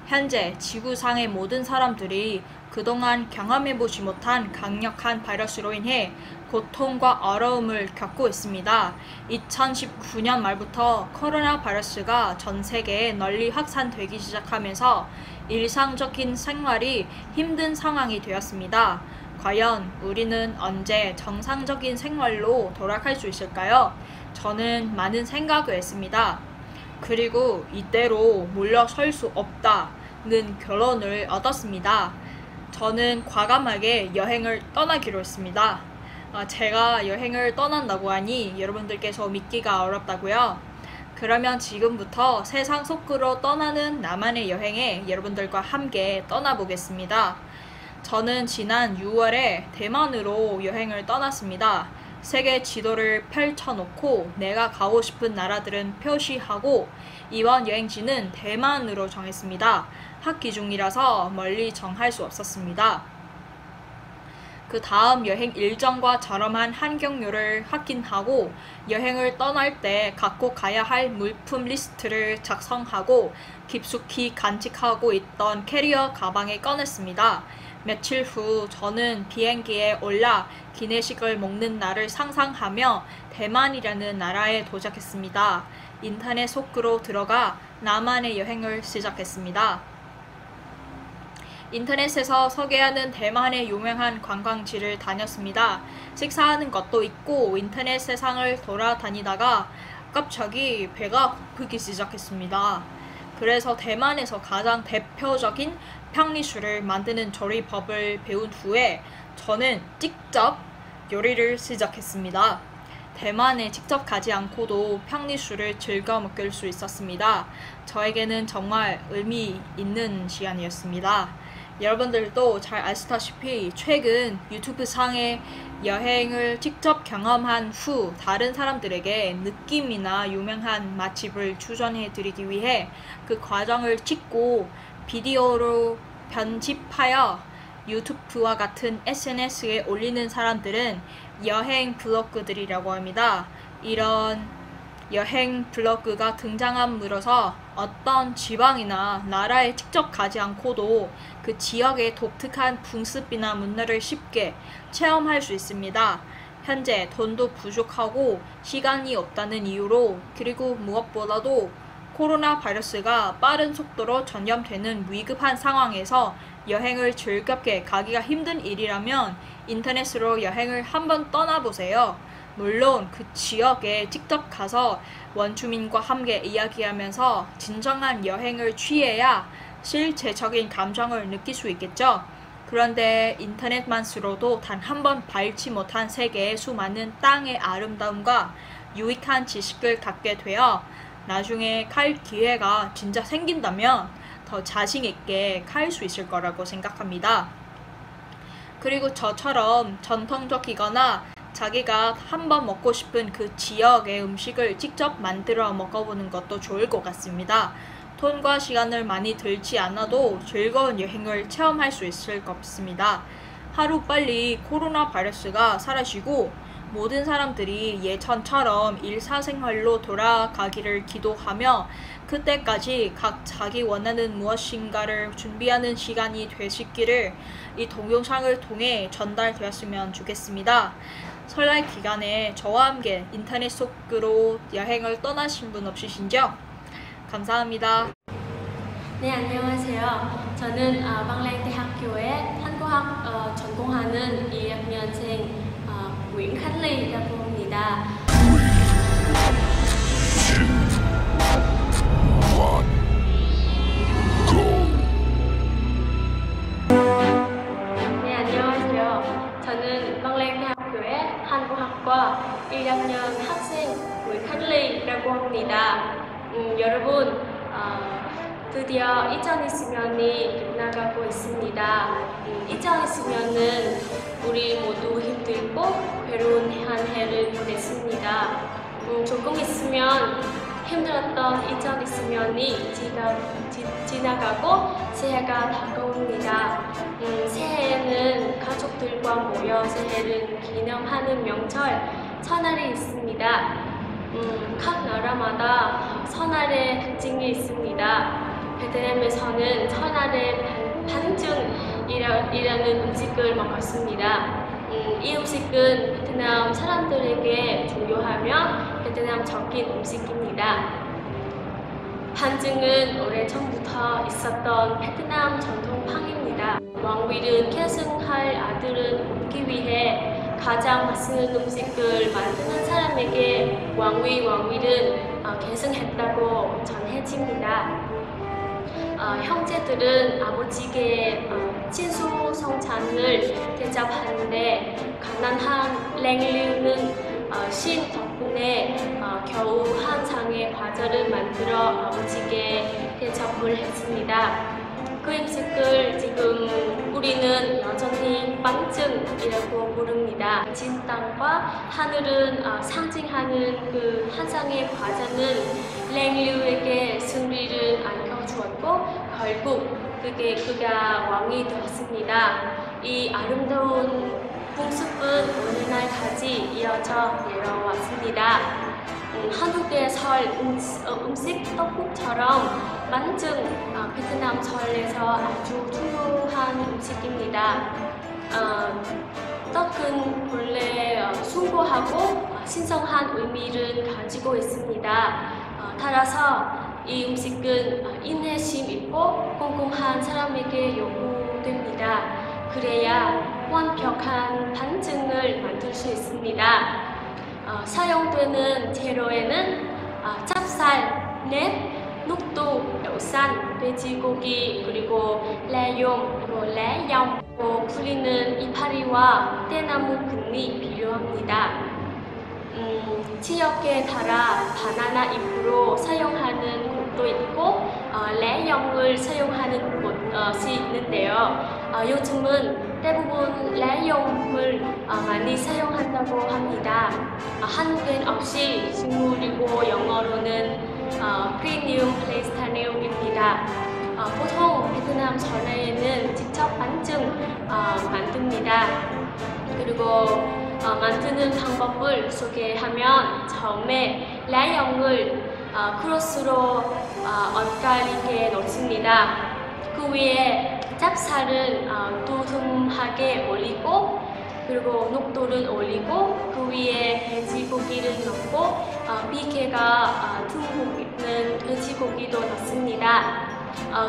현재 지구상의 모든 사람들이 그동안 경험해보지 못한 강력한 바이러스로 인해 고통과 어려움을 겪고 있습니다. 2019년 말부터 코로나 바이러스가 전 세계에 널리 확산되기 시작하면서 일상적인 생활이 힘든 상황이 되었습니다. 과연 우리는 언제 정상적인 생활로 돌아갈 수 있을까요? 저는 많은 생각을 했습니다. 그리고 이대로 물러설 수 없다는 결론을 얻었습니다. 저는 과감하게 여행을 떠나기로 했습니다. 제가 여행을 떠난다고 하니 여러분들께서 믿기가 어렵다고요? 그러면 지금부터 세상 속으로 떠나는 나만의 여행에 여러분들과 함께 떠나보겠습니다. 저는 지난 6월에 대만으로 여행을 떠났습니다. 세계 지도를 펼쳐놓고 내가 가고 싶은 나라들은 표시하고 이번 여행지는 대만으로 정했습니다. 학기 중이라서 멀리 정할 수 없었습니다. 그 다음 여행 일정과 저렴한 항공료를 확인하고 여행을 떠날 때 갖고 가야 할 물품 리스트를 작성하고 깊숙이 간직하고 있던 캐리어 가방에 꺼냈습니다. 며칠 후 저는 비행기에 올라 기내식을 먹는 날을 상상하며 대만이라는 나라에 도착했습니다. 인터넷 속으로 들어가 나만의 여행을 시작했습니다. 인터넷에서 소개하는 대만의 유명한 관광지를 다녔습니다. 식사하는 것도 있고 인터넷 세상을 돌아다니다가 갑자기 배가 고프기 시작했습니다. 그래서 대만에서 가장 대표적인 평리슈를 만드는 조리법을 배운 후에 저는 직접 요리를 시작했습니다. 대만에 직접 가지 않고도 평리슈를 즐겨 먹을 수 있었습니다. 저에게는 정말 의미 있는 시간이었습니다. 여러분들도 잘 아시다시피 최근 유튜브 상의 여행을 직접 경험한 후 다른 사람들에게 느낌이나 유명한 맛집을 추천해 드리기 위해 그 과정을 찍고 비디오로 편집하여 유튜브와 같은 SNS에 올리는 사람들은 여행 블로그들이라고 합니다. 이런 여행 블로그가 등장함으로써 어떤 지방이나 나라에 직접 가지 않고도 그 지역의 독특한 풍습이나 문화를 쉽게 체험할 수 있습니다. 현재 돈도 부족하고 시간이 없다는 이유로, 그리고 무엇보다도 코로나 바이러스가 빠른 속도로 전염되는 위급한 상황에서 여행을 즐겁게 가기가 힘든 일이라면 인터넷으로 여행을 한번 떠나보세요. 물론 그 지역에 직접 가서 원주민과 함께 이야기하면서 진정한 여행을 취해야 실제적인 감정을 느낄 수 있겠죠. 그런데 인터넷만으로도 단 한 번 밟지 못한 세계의 수많은 땅의 아름다움과 유익한 지식을 갖게 되어 나중에 갈 기회가 진짜 생긴다면 더 자신 있게 갈 수 있을 거라고 생각합니다. 그리고 저처럼 전통적이거나 자기가 한번 먹고 싶은 그 지역의 음식을 직접 만들어 먹어보는 것도 좋을 것 같습니다. 돈과 시간을 많이 들지 않아도 즐거운 여행을 체험할 수 있을 것 같습니다. 하루빨리 코로나 바이러스가 사라지고 모든 사람들이 예전처럼 일사생활로 돌아가기를 기도하며 그때까지 각 자기 원하는 무엇인가를 준비하는 시간이 되시기를 이 동영상을 통해 전달되었으면 좋겠습니다. 설날 기간에 저와 함께 인터넷 속으로 여행을 떠나신 분 없으신죠? 감사합니다. 네, 안녕하세요. 저는 방랑대학교에 한국학 전공하는 2학년생 Nguyễn Khánh Ly라고 합니다. 네, 안녕하세요. 저는 방랑대학교의 한국학과 1학년 학생 Nguyễn Khánh Ly라고 합니다. 여러분, 드디어 2020년이 나가고 있습니다. 2020년은 우리 모두 힘들고 괴로운 한 해를 보냈습니다. 조금 있으면 힘들었던 2020년이 지나가고 새해가 다가옵니다. 새해에는 가족들과 모여 새해를 기념하는 명절 설날이 있습니다. 각 나라마다 설날의 특징이 있습니다. 베트남에서는 설날에 반증이라는 음식을 먹었습니다. 이 음식은 베트남 사람들에게 중요하며 베트남적인 음식입니다. 반증은 오래전부터 있었던 베트남 전통빵입니다. 왕위를 계승할 아들을 얻기 위해 가장 맛있는 음식을 만드는 사람에게 왕위를 계승했다고 전해집니다. 형제들은 아버지에게 진수성찬을 대접하는데 가난한 랭류는 신 덕분에 겨우 한 상의 과자를 만들어 아버지에게 대접을 했습니다. 그 음식을 지금 우리는 여전히 빵증이라고 부릅니다. 진 땅과 하늘은 상징하는 그 한 상의 과자는 랭류에게 승리를 안겨주었고 결국 그가 왕이 되었습니다. 이 아름다운 풍습은 오늘날까지 이어져 내려왔습니다. 한국의 설 음식 떡국처럼 만증 베트남 설에서 아주 중요한 음식입니다. 떡은 본래 숭고하고 신성한 의미를 가지고 있습니다. 따라서 이 음식은 인내심 있고 꼼꼼한 사람에게 요구됩니다. 그래야 완벽한 반증을 만들 수 있습니다. 사용되는 재료에는 찹쌀, 랩, 녹두, 려산, 돼지고기, 그리고 레용, 레영, 불리는 이파리와 대나무 근이 필요합니다. 지역에 따라 바나나 잎으로 사용하는 곳도 있고 레영을 사용하는 곳이 있는데요. 요즘은 대부분 레용을 많이 사용한다고 합니다. 한국엔 없이 식물이고 영어로는 프리미엄 플레이스타늄입니다. 보통 베트남 설날에는 직접 반증 만듭니다. 그리고 만드는 방법을 소개하면 처음에 레영을 크로스로 엇갈리게 놓습니다. 그 위에 찹쌀을 두툼하게 올리고 그리고 녹두를 올리고 그 위에 돼지고기를 넣고 비계가 듬뿍 있는 돼지고기도 넣습니다.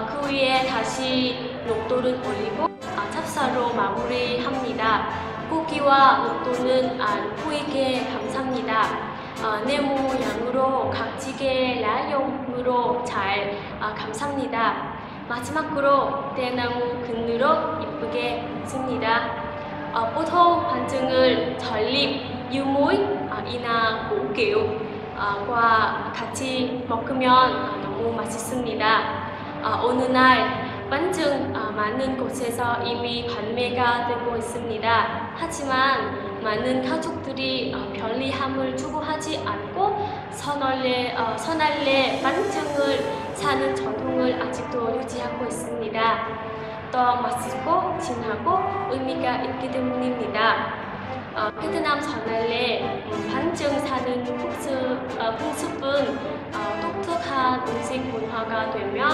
그 위에 다시 녹두를 올리고 찹쌀로 마무리합니다. 고기와 녹두는 안 보이게 감쌉니다. 네모 모양으로 각지게 라용으로 잘 감쌉니다. 마지막으로 대나무 그늘로 이쁘게 씁니다. 보통 반죽을 전립, 유모이나 고기와 같이 먹으면 너무 맛있습니다. 어느 날 반죽 많은 곳에서 이미 판매가 되고 있습니다. 하지만 많은 가족들이 편리함을 추구하지 않고 선알레 반죽을 사는 전통을 아직도 유지하고 있습니다. 더 맛있고 진하고 의미가 있기 때문입니다. 베트남 선알레 반죽 사는 풍습은 독특한 음식 문화가 되며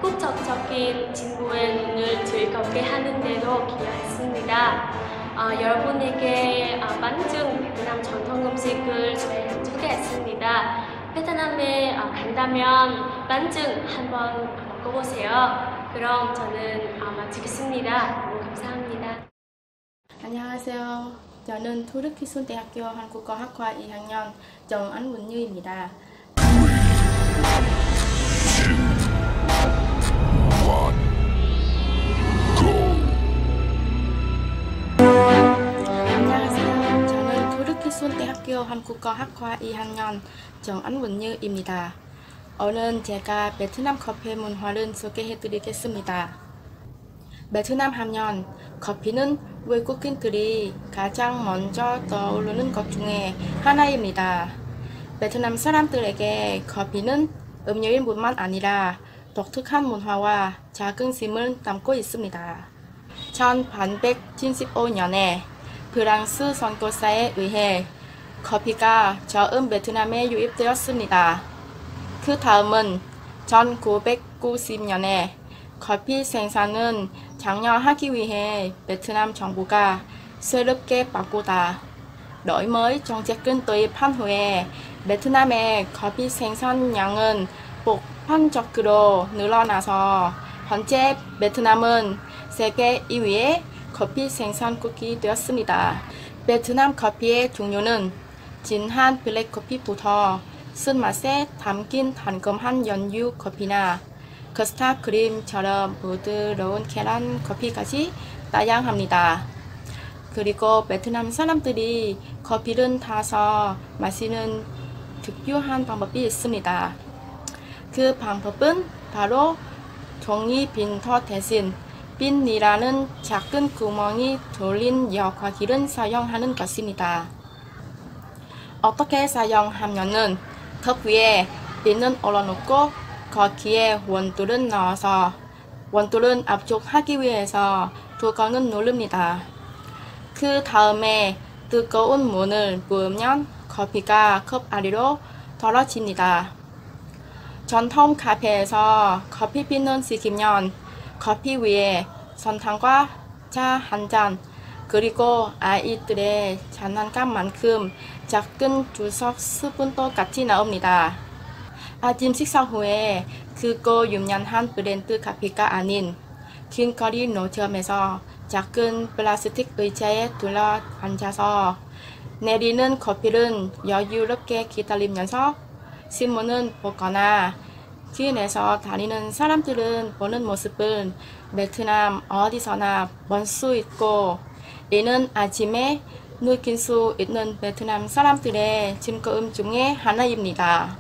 국적적인 진보의 눈을 즐겁게 하는 데도 기여했습니다. 여러분에게 반죽 베트남 전통 음식을 소개했습니다. 베트남에 간다면 반죽 한번 먹어보세요. 그럼 저는 마치겠습니다. 너무 감사합니다. 안녕하세요. 저는 토르키순대학교 한국어학과 2학년 정안문유입니다. 안녕하세요. 저는 토르키순대학교 한국어학과 2학년 정안문유입니다. 오늘 제가 베트남 커피 문화를 소개해드리겠습니다. 베트남 하면 커피는 외국인들이 가장 먼저 떠오르는 것 중에 하나입니다. 베트남 사람들에게 커피는 음료일 뿐만 아니라 독특한 문화와 자긍심을 담고 있습니다. 1875년에 프랑스 선교사에 의해 커피가 처음 베트남에 유입되었습니다. 그 다음은 1990년에 커피 생산은 장려하기 위해 베트남 정부가 새롭게 바꾸다 đổi mới 정책을 도입한 후에 베트남의 커피 생산량은 폭발적으로 늘어나서 현재 베트남은 세계 2위의 커피 생산국이 되었습니다. 베트남 커피의 종류는 진한 블랙커피부터 쓴맛에 담긴 달콤한 연유 커피나 커스터드 크림처럼 부드러운 계란 커피까지 다양합니다. 그리고 베트남 사람들이 커피를 타서 마시는 특유한 방법이 있습니다. 그 방법은 바로 종이 빈터 대신 빈이라는 작은 구멍이 뚫린 여과기를 사용하는 것입니다. 어떻게 사용하면은 컵 위에 빈을 올려놓고 거기에 원두를 넣어서 원두를 압축하기 위해서 뚜껑을 누릅니다. 그 다음에 뜨거운 물을 부으면 커피가 컵 아래로 떨어집니다. 전통 카페에서 커피빈을 식히면 커피 위에 설탕과 차 한 잔, 그리고 아이들의 장난감만큼 작은 주석 스푼도 같이 나옵니다. 아침 식사 후에 크고 유명한 브랜드 커피가 아닌 길거리 노점에서 작은 플라스틱 의자에 둘러 앉아서 내리는 커피를 여유롭게 기다리면서 신문을 보거나 길에서 다니는 사람들은 보는 모습을 베트남 어디서나 볼 수 있고, 이는 아침에 느낄 수 있는 베트남 사람들의 즐거움 중에 하나입니다.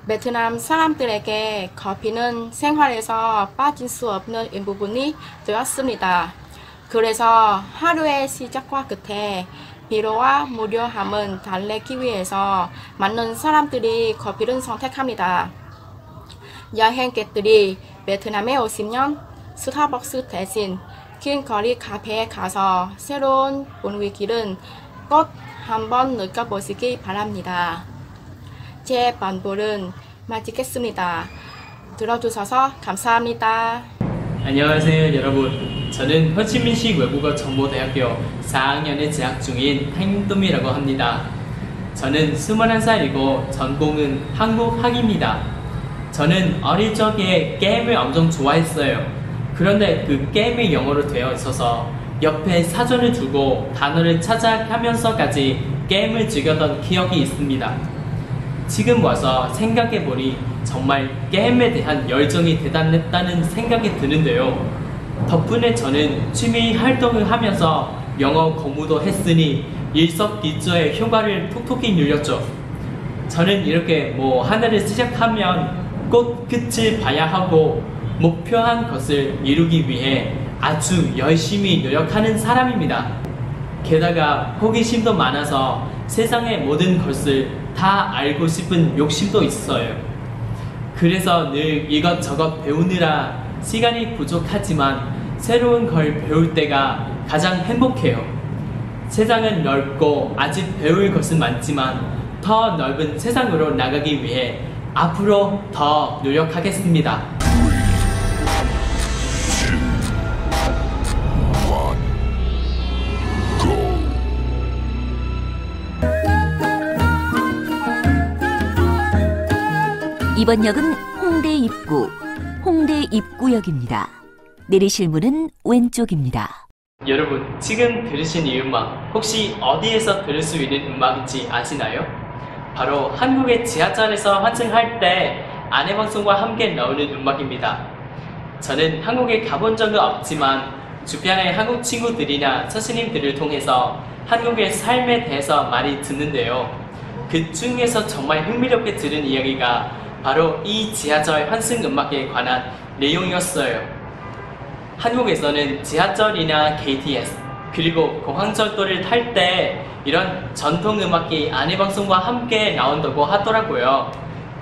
베트남 사람들에게 커피는 생활에서 빠질 수 없는 일부분이 되었습니다. 그래서 하루의 시작과 끝에 피로와 무료함을 달래기 위해서 많은 사람들이 커피를 선택합니다. 여행객들이 베트남에 오시면 스타벅스 대신 길거리 카페에 가서 새로운 분위기를 꼭 한번 느껴보시기 바랍니다. 제 반복은 마치겠습니다. 들어주셔서 감사합니다. 안녕하세요 여러분. 저는 호치민시 외국어 정보대학교 4학년에 재학 중인 한똠이라고 합니다. 저는 21살이고 전공은 한국학입니다. 저는 어릴 적에 게임을 엄청 좋아했어요. 그런데 그 게임이 영어로 되어 있어서 옆에 사전을 두고 단어를 찾아가면서까지 게임을 즐겼던 기억이 있습니다. 지금 와서 생각해보니 정말 게임에 대한 열정이 대단했다는 생각이 드는데요. 덕분에 저는 취미 활동을 하면서 영어 공부도 했으니 일석이조의 효과를 톡톡히 누렸죠. 저는 이렇게 하나를 시작하면 꼭 끝을 봐야 하고 목표한 것을 이루기 위해 아주 열심히 노력하는 사람입니다. 게다가 호기심도 많아서 세상의 모든 것을 다 알고 싶은 욕심도 있어요. 그래서 늘 이것저것 배우느라 시간이 부족하지만 새로운 걸 배울 때가 가장 행복해요. 세상은 넓고 아직 배울 것은 많지만 더 넓은 세상으로 나가기 위해 앞으로 더 노력하겠습니다. 이번 역은 홍대 입구, 홍대 입구역입니다. 내리실 문은 왼쪽입니다. 여러분, 지금 들으신 이 음악 혹시 어디에서 들을 수 있는 음악인지 아시나요? 바로 한국의 지하철에서 환승할 때 아내방송과 함께 나오는 음악입니다. 저는 한국에 가본 적은 없지만 주변의 한국 친구들이나 선생님들을 통해서 한국의 삶에 대해서 많이 듣는데요. 그 중에서 정말 흥미롭게 들은 이야기가 바로 이 지하철 환승 음악에 관한 내용이었어요. 한국에서는 지하철이나 KTX 그리고 공항철도를 탈 때 이런 전통 음악이 아내방송과 함께 나온다고 하더라고요.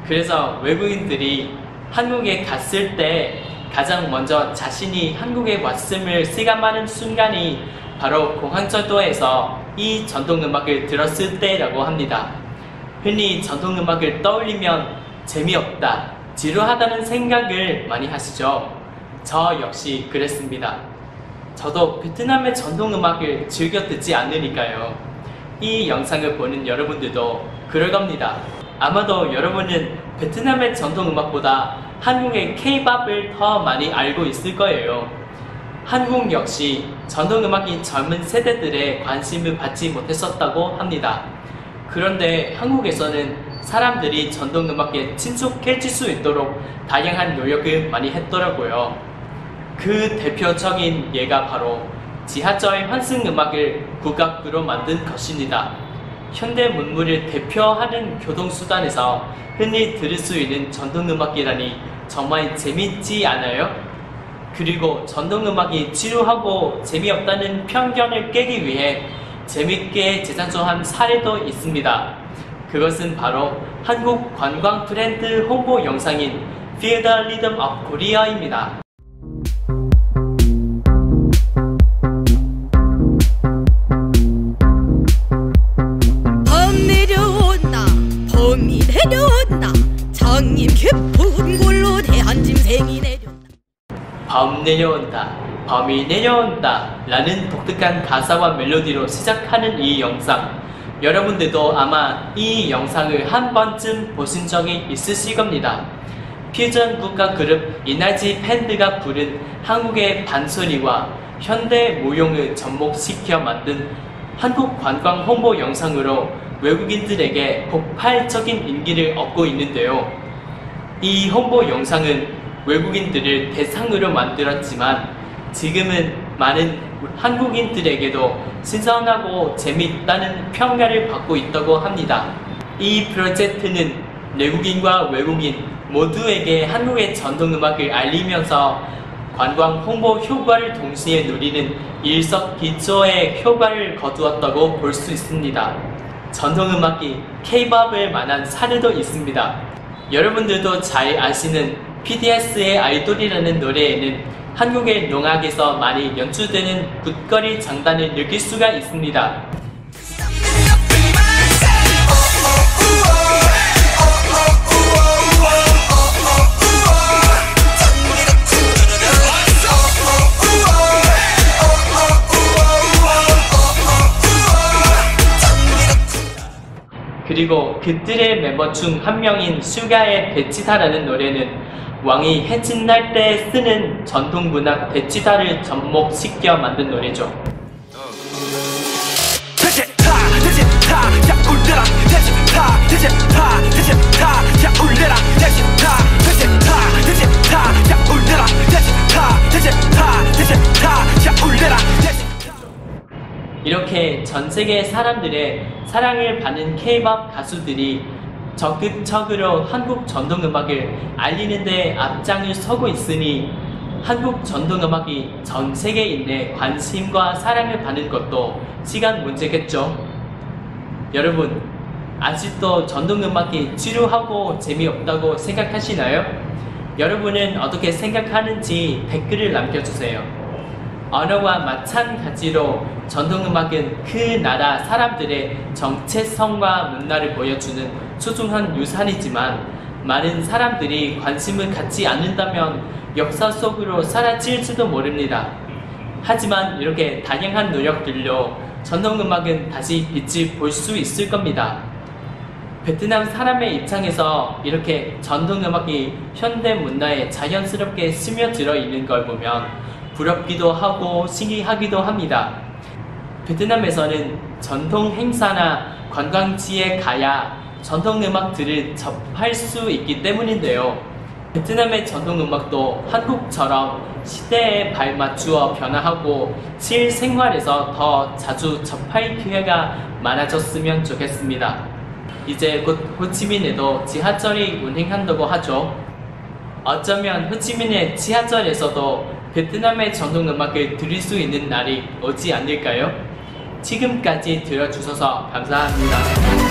그래서 외국인들이 한국에 갔을 때 가장 먼저 자신이 한국에 왔음을 실감하는 순간이 바로 공항철도에서 이 전통 음악을 들었을 때라고 합니다. 흔히 전통 음악을 떠올리면 재미없다, 지루하다는 생각을 많이 하시죠. 저 역시 그랬습니다. 저도 베트남의 전통 음악을 즐겨 듣지 않으니까요. 이 영상을 보는 여러분들도 그럴 겁니다. 아마도 여러분은 베트남의 전통 음악보다 한국의 K-팝을 더 많이 알고 있을 거예요. 한국 역시 전통 음악이 젊은 세대들의 관심을 받지 못했었다고 합니다. 그런데 한국에서는 사람들이 전통 음악에 친숙해질 수 있도록 다양한 노력을 많이 했더라고요. 그 대표적인 예가 바로 지하철 환승 음악을 국악으로 만든 것입니다. 현대 문물을 대표하는 교통수단에서 흔히 들을 수 있는 전통 음악이라니 정말 재밌지 않아요? 그리고 전통 음악이 지루하고 재미없다는 편견을 깨기 위해 재밌게 재창조한 사례도 있습니다. 그것은 바로 한국 관광 브랜드 홍보 영상인 Feel the Rhythm of Korea입니다. 범 내려온다, 범이 내려온다, 장님 깊은 골로 대한 짐승이 내려온다. 범 내려온다, 범이 내려온다 라는 독특한 가사와 멜로디로 시작하는 이 영상, 여러분들도 아마 이 영상을 한 번쯤 보신 적이 있으실 겁니다. 퓨전 국가 그룹 이나지 밴드가 부른 한국의 반소리와 현대 무용을 접목시켜 만든 한국 관광 홍보 영상으로 외국인들에게 폭발적인 인기를 얻고 있는데요. 이 홍보 영상은 외국인들을 대상으로 만들었지만 지금은 많은 한국인들에게도 신선하고 재미있다는 평가를 받고 있다고 합니다. 이 프로젝트는 내국인과 외국인 모두에게 한국의 전통음악을 알리면서 관광 홍보 효과를 동시에 누리는 일석이조의 효과를 거두었다고 볼 수 있습니다. 전통음악이 K-팝을 만한 사례도 있습니다. 여러분들도 잘 아시는 BTS의 아이돌이라는 노래에는 한국의 농악에서 많이 연출되는 굿거리 장단을 느낄 수가 있습니다. 그들의 멤버 중 한 명인 슈가의 베치타라는 노래는 왕이 해친날 때 쓰는 전통 문학 베치타를 접목시켜 만든 노래죠. 이렇게 전 세계 사람들의 사랑을 받는 K-pop 가수들이 적극적으로 한국 전통음악을 알리는 데 앞장을 서고 있으니 한국 전통음악이 전 세계인의 관심과 사랑을 받는 것도 시간 문제겠죠. 여러분, 아직도 전통음악이 지루하고 재미없다고 생각하시나요? 여러분은 어떻게 생각하는지 댓글을 남겨주세요. 언어와 마찬가지로 전통음악은 그 나라 사람들의 정체성과 문화를 보여주는 소중한 유산이지만 많은 사람들이 관심을 갖지 않는다면 역사 속으로 사라질지도 모릅니다. 하지만 이렇게 다양한 노력들로 전통음악은 다시 빛을 볼 수 있을 겁니다. 베트남 사람의 입장에서 이렇게 전통음악이 현대 문화에 자연스럽게 스며들어 있는 걸 보면 부럽기도 하고 신기하기도 합니다. 베트남에서는 전통 행사나 관광지에 가야 전통음악들을 접할 수 있기 때문인데요. 베트남의 전통음악도 한국처럼 시대에 발맞추어 변화하고 실생활에서 더 자주 접할 기회가 많아졌으면 좋겠습니다. 이제 곧 호치민에도 지하철이 운행한다고 하죠. 어쩌면 호치민의 지하철에서도 베트남의 전통음악을 들을 수 있는 날이 오지 않을까요? 지금까지 들어주셔서 감사합니다.